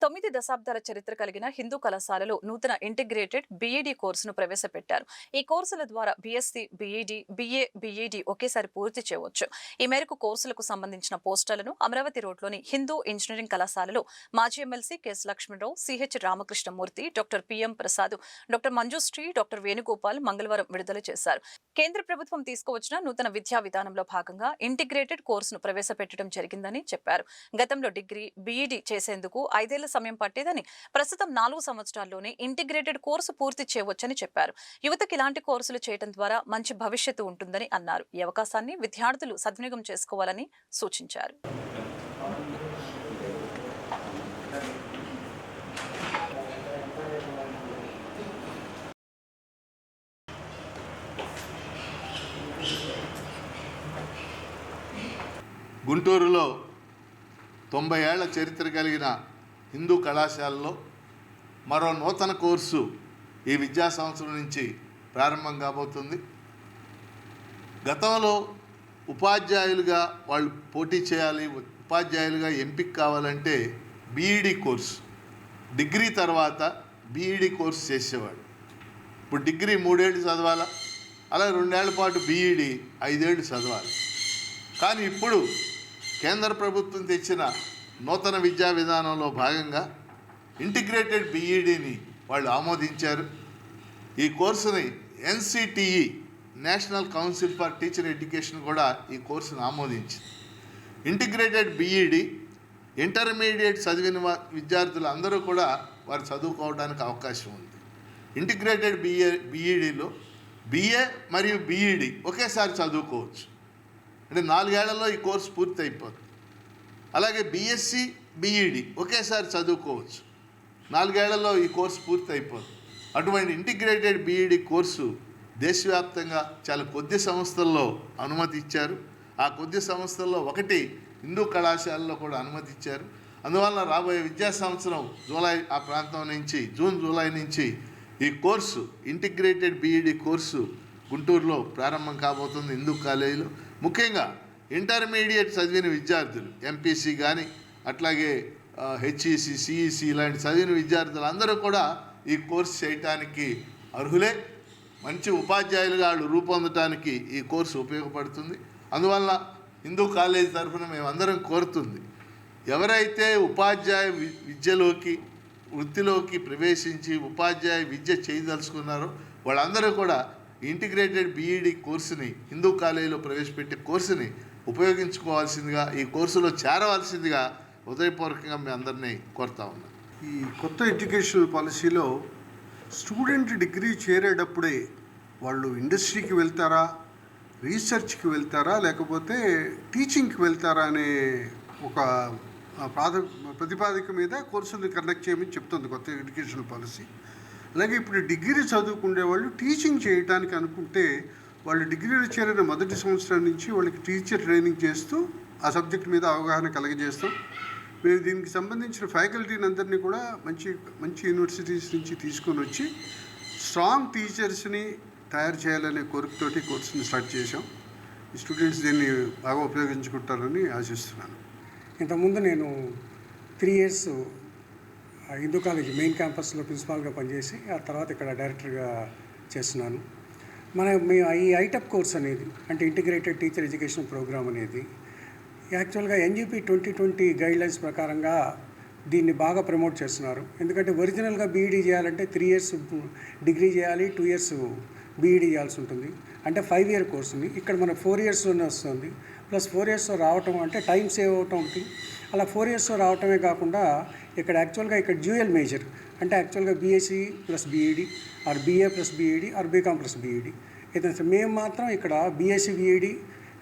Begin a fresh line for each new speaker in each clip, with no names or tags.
9 దశాబ్దాల చరిత్ర కలిగిన హిందూ కళాశాలలో నూతన ఇంటిగ్రేటెడ్ బీఈడీ కోర్సును ప్రవేశపెట్టారు. ఈ కోర్సుల ద్వారా బీఎస్సీ, బీఈడీ, బీఏ, బీఈడీ ఒకేసారి పూర్తి చేయవచ్చు. ఈ మేరకు కోర్సులకు సంబంధించిన పోస్టర్లను అమరావతి రోడ్లోని హిందూ ఇంజనీరింగ్ కళాశాలలో మాజీ MLC KS Lakshmanarao, CH Ramakrishnamurthy, doctor PM Prasad, doctor Manjushree, doctor Venugopal మంగళవారం విడుదల చేశారు. కేంద్ర ప్రభుత్వం తీసుకువచ్చిన నూతన విద్యా విధానంలో భాగంగా ఇంటిగ్రేటెడ్ కోర్సును ప్రవేశపెట్టడం జరిగిందని చెప్పారు. గతంలో డిగ్రీ, బీఈడీ చేసేందుకు 5 ఏళ్ల సమయం పట్టేదని, ప్రస్తుతం 4 సంవత్సరాల్లోనే ఇంటిగ్రేటెడ్ కోర్సు పూర్తి చేయవచ్చని చెప్పారు. యువతకి ఇలాంటి కోర్సులు చేయడం ద్వారా మంచి భవిష్యత్తు ఉంటుందని అన్నారు. ఈ అవకాశాన్ని విద్యార్థులు సద్వినియోగం చేసుకోవాలని సూచించారు.
గుంటూరులో 90 ఏళ్ల చరిత్ర కలిగిన హిందూ కళాశాలలో మరో నూతన కోర్సు ఈ విద్యా సంవత్సరం నుంచి ప్రారంభం కాబోతుంది. గతంలో ఉపాధ్యాయులుగా వాళ్ళు పోటీ చేయాలి, ఉపాధ్యాయులుగా ఎంపిక కావాలంటే బీఈడీ కోర్సు, డిగ్రీ తర్వాత బీఈడీ కోర్సు చేసేవాడు. ఇప్పుడు డిగ్రీ 3 ఏళ్ళు చదవాలా, అలా 2 ఏళ్ల పాటు బీఈడీ 5 ఏళ్ళు చదవాలి. కానీ ఇప్పుడు కేంద్ర ప్రభుత్వం తెచ్చిన నూతన విద్యా విధానంలో భాగంగా ఇంటిగ్రేటెడ్ బీఈడీని వాళ్ళు ఆమోదించారు. ఈ కోర్సుని NCTE, national council for teacher education కూడా ఈ కోర్సును ఆమోదించింది. ఇంటిగ్రేటెడ్ బీఈడీ ఇంటర్మీడియట్ చదివిన విద్యార్థులు అందరూ కూడా వారు చదువుకోవడానికి అవకాశం ఉంది. ఇంటిగ్రేటెడ్ బీఈడీలో బీఏ మరియు బీఈడీ ఒకేసారి చదువుకోవచ్చు. అంటే 4 ఏళ్లలో ఈ కోర్సు పూర్తి అయిపోతుంది. అలాగే బీఎస్సీ, బీఈడీ ఒకేసారి చదువుకోవచ్చు. 4 ఏళ్లలో ఈ కోర్సు పూర్తి అయిపోతుంది. అటువంటి ఇంటిగ్రేటెడ్ బీఈడీ కోర్సు దేశవ్యాప్తంగా చాలా కొద్ది సంస్థల్లో అనుమతి ఇచ్చారు. ఆ కొద్ది సంస్థల్లో ఒకటి హిందూ కళాశాలలో కూడా అనుమతి ఇచ్చారు. అందువల్ల రాబోయే విద్యా సంవత్సరం ఆ ప్రాంతం నుంచి జూన్, జూలై నుంచి ఈ కోర్సు ఇంటిగ్రేటెడ్ బీఈడీ కోర్సు గుంటూరులో ప్రారంభం కాబోతుంది. హిందూ కాలేజీలో ముఖ్యంగా ఇంటర్మీడియట్ చదివిన విద్యార్థులు, ఎంపీసీ కానీ అట్లాగే హెచ్ఈసి, సిఈసి ఇలాంటి చదివిన విద్యార్థులు అందరూ కూడా ఈ కోర్సు చేయటానికి అర్హులే. మంచి ఉపాధ్యాయులుగా వాళ్ళు రూపొందటానికి ఈ కోర్సు ఉపయోగపడుతుంది. అందువల్ల హిందూ కాలేజీ తరఫున మేమందరం కోరుతుంది, ఎవరైతే ఉపాధ్యాయ విద్యలోకి, వృత్తిలోకి ప్రవేశించి ఉపాధ్యాయ విద్య చేయదలుచుకున్నారో వాళ్ళందరూ కూడా ఇంటిగ్రేటెడ్ బీఈడీ కోర్సుని, హిందూ కాలేజీలో ప్రవేశపెట్టే కోర్సుని ఉపయోగించుకోవాల్సిందిగా, ఈ కోర్సులో చేరవలసిందిగా హృదయపూర్వకంగా మీ అందరినీ కోరుతా ఉన్నాం.
ఈ కొత్త ఎడ్యుకేషనల్ పాలసీలో స్టూడెంట్ డిగ్రీ చేరేటప్పుడే వాళ్ళు ఇండస్ట్రీకి వెళ్తారా, రీసెర్చ్కి వెళ్తారా, లేకపోతే టీచింగ్కి వెళ్తారా అనే ఒక ప్రతిపాదిక మీద కోర్సులు కండక్ట్ చేయమని చెప్తుంది కొత్త ఎడ్యుకేషనల్ పాలసీ. అలాగే ఇప్పుడు డిగ్రీ చదువుకునే వాళ్ళు టీచింగ్ చేయడానికి అనుకుంటే వాళ్ళు డిగ్రీలో చేరిన మొదటి సంవత్సరం నుంచి వాళ్ళకి టీచర్ ట్రైనింగ్ చేస్తూ ఆ సబ్జెక్ట్ మీద అవగాహన కలగజేస్తాం. మేము దీనికి సంబంధించిన ఫ్యాకల్టీని అందరినీ కూడా మంచి మంచి యూనివర్సిటీస్ నుంచి తీసుకొని వచ్చి స్ట్రాంగ్ టీచర్స్ని తయారు చేయాలనే కోరికతోటి కోర్సుని స్టార్ట్ చేశాం. ఈ స్టూడెంట్స్ దీన్ని బాగా ఉపయోగించుకుంటారని ఆశిస్తున్నాను.
ఇంతకుముందు నేను 3 years హిందూ కాలేజ్ మెయిన్ క్యాంపస్లో ప్రిన్సిపాల్గా పనిచేసి ఆ తర్వాత ఇక్కడ డైరెక్టర్గా చేస్తున్నాను. మేము ఈ ఐటెప్ కోర్స్ అనేది, అంటే ఇంటిగ్రేటెడ్ టీచర్ ఎడ్యుకేషన్ ప్రోగ్రామ్ అనేది యాక్చువల్గా ఎన్జీపీ 2020 గైడ్లైన్స్ ప్రకారంగా దీన్ని బాగా ప్రమోట్ చేస్తున్నారు. ఎందుకంటే ఒరిజినల్గా బీఈడీ చేయాలంటే 3 years డిగ్రీ చేయాలి, 2 years బీఈడీ చేయాల్సి ఉంటుంది. అంటే 5 year కోర్సుని ఇక్కడ మనకు 4 yearsలోనే వస్తుంది. ప్లస్ 4 years రావటం అంటే టైం సేవ్ అవటం ఒకటి. అలా 4 years రావటమే కాకుండా ఇక్కడ యాక్చువల్గా డ్యూయల్ మేజర్, అంటే యాక్చువల్గా BSc plus BEd or BA plus BEd or BCom plus BEd. అయితే మేము మాత్రం ఇక్కడ BSc BEd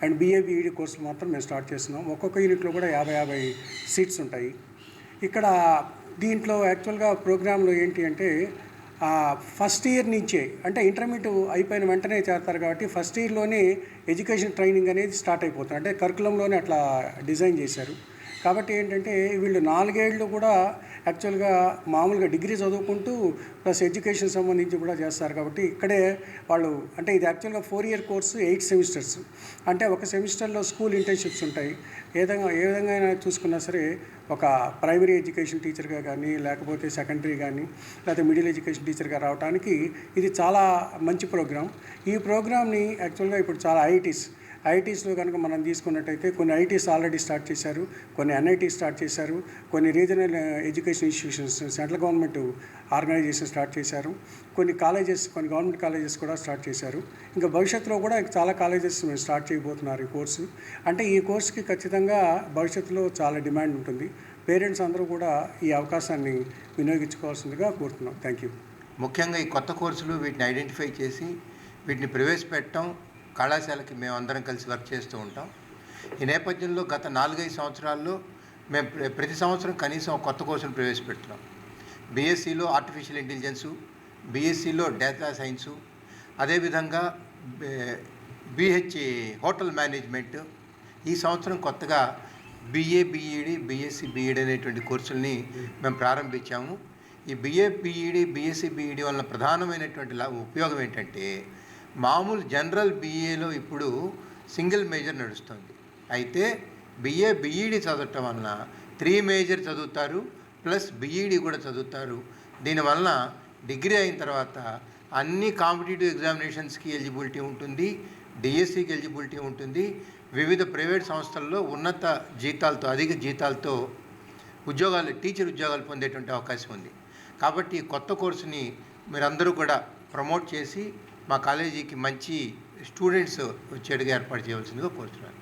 and BA BEd కోర్సులు మాత్రం మేము స్టార్ట్ చేస్తున్నాం. ఒక్కొక్క యూనిట్లో కూడా 50 సీట్స్ ఉంటాయి. ఇక్కడ దీంట్లో యాక్చువల్గా ప్రోగ్రాంలో ఏంటి అంటే ఫస్ట్ ఇయర్ నుంచే, అంటే ఇంటర్మీడియట్ అయిపోయిన వెంటనే చేస్తారు కాబట్టి ఫస్ట్ ఇయర్లోనే ఎడ్యుకేషన్ ట్రైనింగ్ అనేది స్టార్ట్ అయిపోతుంది. అంటే కరికులంలోనే అట్లా డిజైన్ చేశారు. కాబట్టి ఏంటంటే వీళ్ళు 4 ఏళ్ళు కూడా యాక్చువల్గా మామూలుగా డిగ్రీ చదువుకుంటూ ప్లస్ ఎడ్యుకేషన్ సంబంధించి కూడా చేస్తారు. కాబట్టి ఇక్కడే వాళ్ళు అంటే ఇది యాక్చువల్గా 4 ఇయర్ కోర్సు 8 సెమిస్టర్స్. అంటే ఒక సెమిస్టర్లో స్కూల్ ఇంటర్న్షిప్స్ ఉంటాయి. ఏ విధంగా అయినా చూసుకున్నా సరే ఒక ప్రైమరీ ఎడ్యుకేషన్ టీచర్గా కానీ లేకపోతే సెకండరీ కానీ లేకపోతే మిడిల్ ఎడ్యుకేషన్ టీచర్గా రావడానికి ఇది చాలా మంచి ప్రోగ్రామ్. ఈ ప్రోగ్రామ్ని యాక్చువల్గా ఇప్పుడు చాలా ఐఐటీస్లో కనుక మనం తీసుకున్నట్టయితే కొన్ని ఐఐటీస్ ఆల్రెడీ స్టార్ట్ చేశారు, కొన్ని ఎన్ఐటీ స్టార్ట్ చేశారు, కొన్ని regional education institutions central government organisation start చేశారు, కొన్ని గవర్నమెంట్ కాలేజెస్ కూడా స్టార్ట్ చేశారు. ఇంకా భవిష్యత్తులో కూడా చాలా కాలేజెస్ స్టార్ట్ చేయబోతున్నారు ఈ కోర్సు. అంటే ఈ కోర్సుకి ఖచ్చితంగా భవిష్యత్తులో చాలా డిమాండ్ ఉంటుంది. పేరెంట్స్ అందరూ కూడా ఈ అవకాశాన్ని వినియోగించుకోవాల్సిందిగా కోరుతున్నాం. Thank you.
ముఖ్యంగా ఈ కొత్త కోర్సులు వీటిని ఐడెంటిఫై చేసి వీటిని ప్రవేశపెట్టడం కళాశాలకి మేము అందరం కలిసి వర్క్ చేస్తూ ఉంటాం. ఈ నేపథ్యంలో గత 4-5 సంవత్సరాల్లో మేము ప్రతి సంవత్సరం కనీసం ఒక కొత్త కోర్సును ప్రవేశపెడుతున్నాం. బీఎస్సీలో ఆర్టిఫిషియల్ ఇంటెలిజెన్సు, బీఎస్సీలో డేటా సైన్సు, అదేవిధంగా బీహెచ్ఈ హోటల్ మేనేజ్మెంట్. ఈ సంవత్సరం కొత్తగా BA BEd, BSc BEd అనేటువంటి కోర్సుల్ని మేము ప్రారంభించాము. ఈ BA BEd, BSc BEd వలన ప్రధానమైనటువంటి ఉపయోగం ఏంటంటే మామూలు జనరల్ BAలో ఇప్పుడు సింగిల్ మేజర్ నడుస్తుంది. అయితే BA BEd చదవటం వలన 3 మేజర్ చదువుతారు ప్లస్ BEd కూడా చదువుతారు. దీనివలన డిగ్రీ అయిన తర్వాత అన్ని కాంపిటేటివ్ ఎగ్జామినేషన్స్కి ఎలిజిబిలిటీ ఉంటుంది, డిఎస్సికి ఎలిజిబిలిటీ ఉంటుంది. వివిధ ప్రైవేట్ సంస్థల్లో ఉన్నత జీతాలతో అధిక జీతాలతో టీచర్ ఉద్యోగాలు పొందేటువంటి అవకాశం ఉంది. కాబట్టి కొత్త కోర్సుని మీరందరూ కూడా ప్రమోట్ చేసి మా కాలేజీకి మంచి స్టూడెంట్స్ వచ్చేట్టుగా ఏర్పాటు చేయవలసిందిగా కోరుతున్నాను.